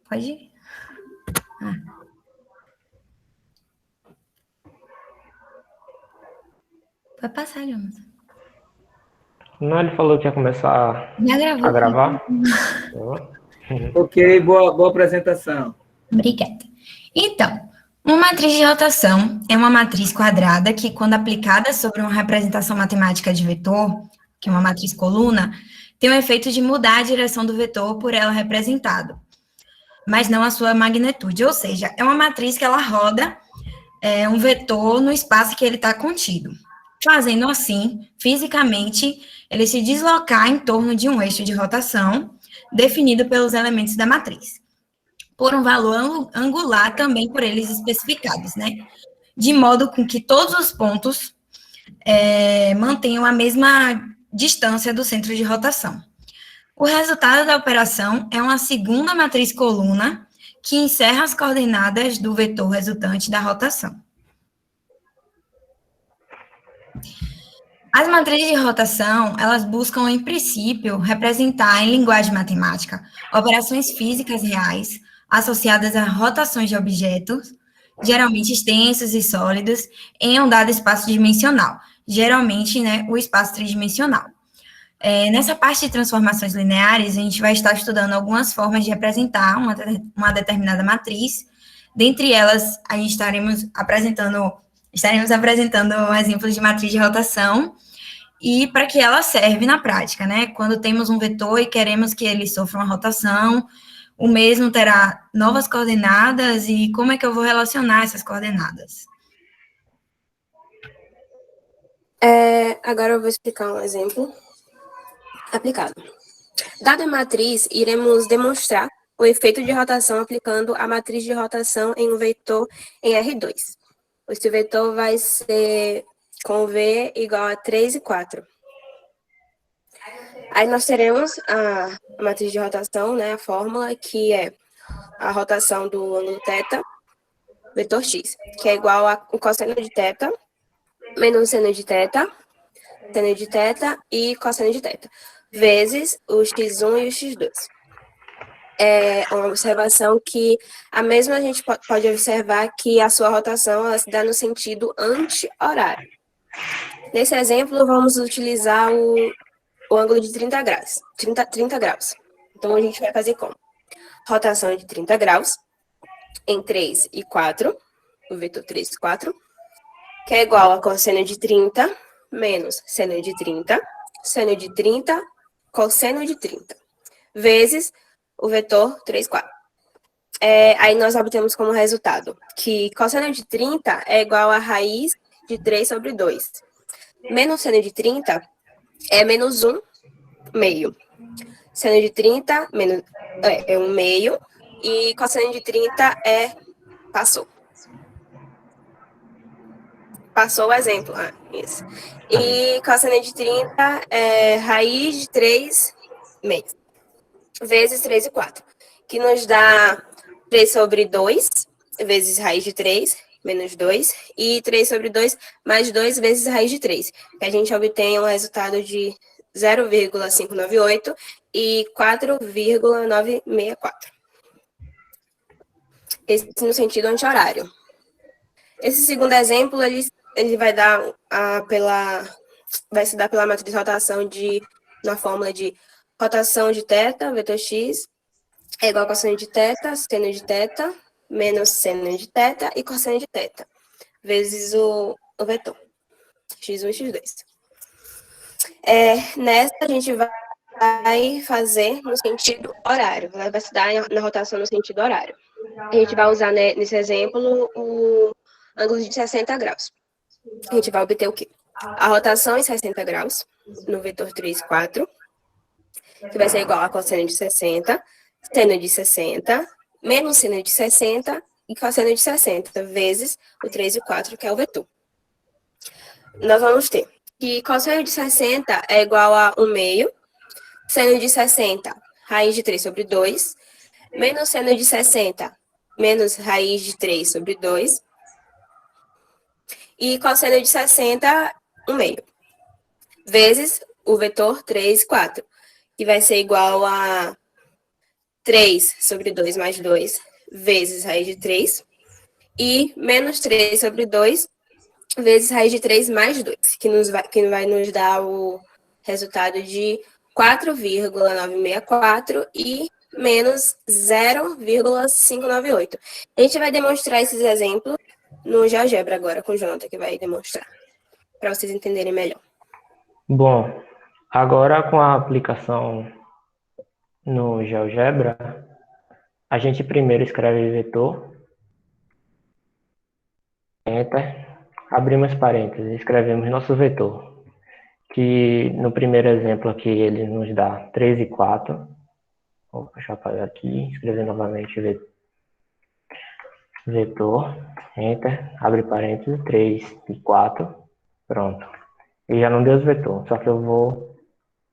Pode ir. Pode passar, Jonas. Não, ele falou que ia começar Já gravou. a gravar. Ok, boa apresentação. Obrigada. Então, uma matriz de rotação é uma matriz quadrada que, quando aplicada sobre uma representação matemática de vetor, que é uma matriz coluna, tem o efeito de mudar a direção do vetor por ela representado, mas não a sua magnitude. Ou seja, é uma matriz que ela roda um vetor no espaço que ele está contido. Fazendo assim, fisicamente, ele se deslocar em torno de um eixo de rotação definido pelos elementos da matriz, por um valor angular também por eles especificados, né? De modo com que todos os pontos mantenham a mesma distância do centro de rotação. O resultado da operação é uma segunda matriz coluna que encerra as coordenadas do vetor resultante da rotação. As matrizes de rotação, elas buscam, em princípio, representar, em linguagem matemática, operações físicas reais associadas a rotações de objetos, geralmente extensos e sólidos, em um dado espaço dimensional, geralmente, né, o espaço tridimensional. Nessa parte de transformações lineares, a gente vai estar estudando algumas formas de representar uma determinada matriz. Dentre elas, a gente estaremos apresentando um exemplo de matriz de rotação e para que ela serve na prática, né? Quando temos um vetor e queremos que ele sofra uma rotação, o mesmo terá novas coordenadas e como é que eu vou relacionar essas coordenadas? Agora eu vou explicar um exemplo aplicado. Dada a matriz, iremos demonstrar o efeito de rotação aplicando a matriz de rotação em um vetor em R2. Esse vetor vai ser com V igual a 3 e 4. Aí nós teremos a matriz de rotação, né, a fórmula, que é a rotação do ângulo θ, vetor x, que é igual a o cosseno de θ menos seno de θ e cosseno de θ, vezes o x1 e o x2. É uma observação que a mesma a gente pode observar que a sua rotação ela se dá no sentido anti-horário. Nesse exemplo, vamos utilizar o ângulo de 30 graus. Então, a gente vai fazer como? Rotação de 30 graus em 3 e 4, o vetor 3 e 4, que é igual a cosseno de 30 menos seno de 30, cosseno de 30, vezes o vetor 3, 4. Aí nós obtemos como resultado que cosseno de 30 é igual a raiz de 3 sobre 2. Menos seno de 30 é menos 1 meio. Seno de 30 é 1 meio. E cosseno de 30 passou. Passou o exemplo. Isso. E cosseno de 30 é raiz de 3 meios. Vezes 3 e 4. Que nos dá 3 sobre 2, vezes raiz de 3, menos 2. E 3 sobre 2, mais 2 vezes raiz de 3. Que a gente obtém um resultado de 0,598 e 4,964. Esse no sentido anti-horário. Esse segundo exemplo, ele vai se dar pela matriz de rotação na fórmula de rotação de θ, vetor x, é igual a cosseno de θ, seno de θ, menos seno de θ e cosseno de θ, vezes o vetor, x1 e x2. Nessa, a gente vai fazer no sentido horário, vai se dar na rotação no sentido horário. A gente vai usar, né, nesse exemplo, o ângulo de 60 graus. A gente vai obter o quê? A rotação em 60 graus, no vetor 3, 4, que vai ser igual a cosseno de 60, seno de 60, menos seno de 60 e cosseno de 60, vezes o 3 e 4, que é o vetor. Nós vamos ter que cosseno de 60 é igual a 1 meio, seno de 60, raiz de 3 sobre 2, menos seno de 60, menos raiz de 3 sobre 2, e cosseno de 60, 1 meio, vezes o vetor 3, 4, que vai ser igual a 3 sobre 2 mais 2 vezes raiz de 3 e menos 3 sobre 2 vezes raiz de 3 mais 2, que vai nos dar o resultado de 4,964 e menos 0,598. A gente vai demonstrar esses exemplos no GeoGebra agora, com o Jonathan, que vai demonstrar, para vocês entenderem melhor. Bom, agora com a aplicação no GeoGebra, a gente primeiro escreve vetor, enter, abrimos parênteses, escrevemos nosso vetor, que no primeiro exemplo aqui ele nos dá 3 e 4. Vou puxar para aqui, escrever novamente vetor, enter, abre parênteses, 3 e 4, pronto. E já não deu os vetor, só que eu vou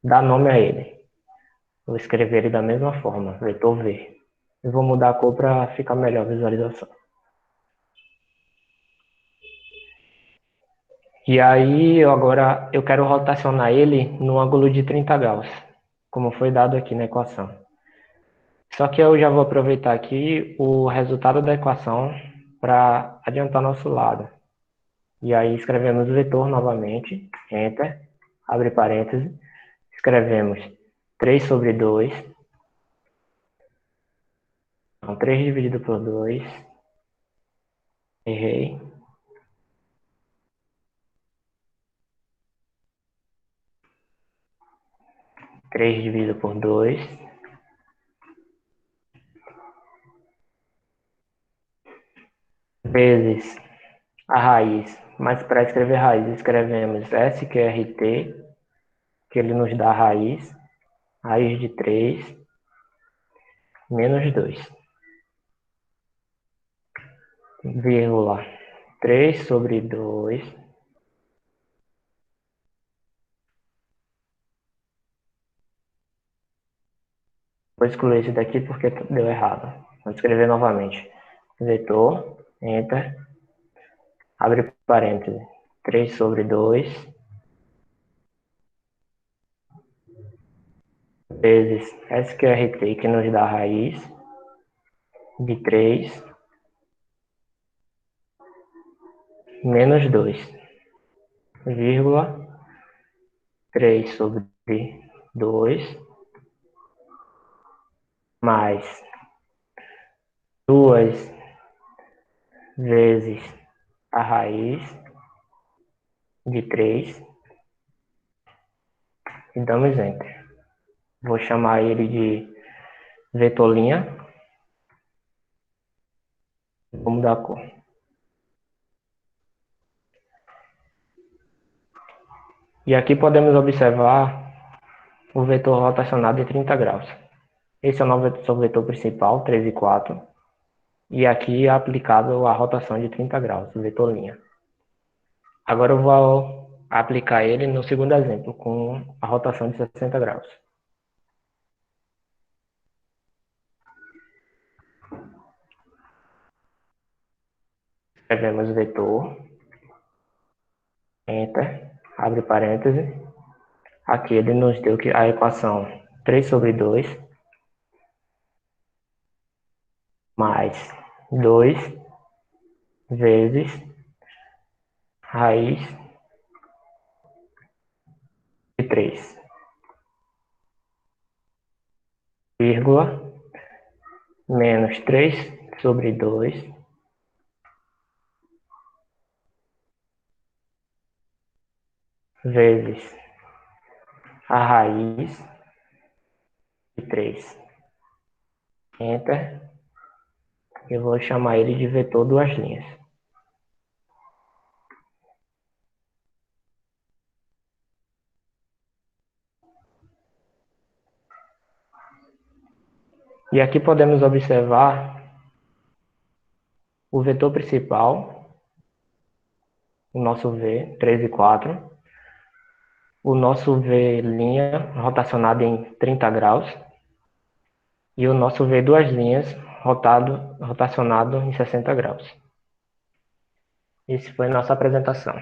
dar nome a ele. Vou escrever ele da mesma forma, vetor V. Eu vou mudar a cor para ficar melhor a visualização. E aí, agora, eu quero rotacionar ele no ângulo de 30 graus, como foi dado aqui na equação. Só que eu já vou aproveitar aqui o resultado da equação para adiantar nosso lado. E aí, escrevemos o vetor novamente, enter, abre parênteses, escrevemos 3 sobre 2, então 3 dividido por 2, errei. Três dividido por 2, vezes a raiz. Mas para escrever raiz, escrevemos SQRT, que ele nos dá a raiz de 3, menos 2, vírgula 3 sobre 2, vou excluir esse daqui porque deu errado. Vou escrever novamente. Vetor, enter, abre parênteses, 3 sobre 2, vezes SQRT, que nos dá a raiz de 3, menos 2, vírgula 3 sobre 2, mais 2 vezes a raiz de 3 e damos enter. Vou chamar ele de vetolinha. Vou mudar a cor. E aqui podemos observar o vetor rotacionado em 30 graus. Esse é o nosso vetor principal, 3 e 4. E aqui é aplicado a rotação de 30 graus, o vetor linha. Agora eu vou aplicar ele no segundo exemplo, com a rotação de 60 graus. Escrevemos vetor, enter, abre parênteses. Aqui ele nos deu a equação 3 sobre 2 mais 2 vezes raiz de 3, vírgula, menos 3 sobre 2 vezes a raiz de 3. Enter. Eu vou chamar ele de vetor duas linhas. E aqui podemos observar o vetor principal, o nosso V, 3 e 4, o nosso V' rotacionado em 30 graus, e o nosso V duas linhas rotacionado em 60 graus. Essa foi a nossa apresentação.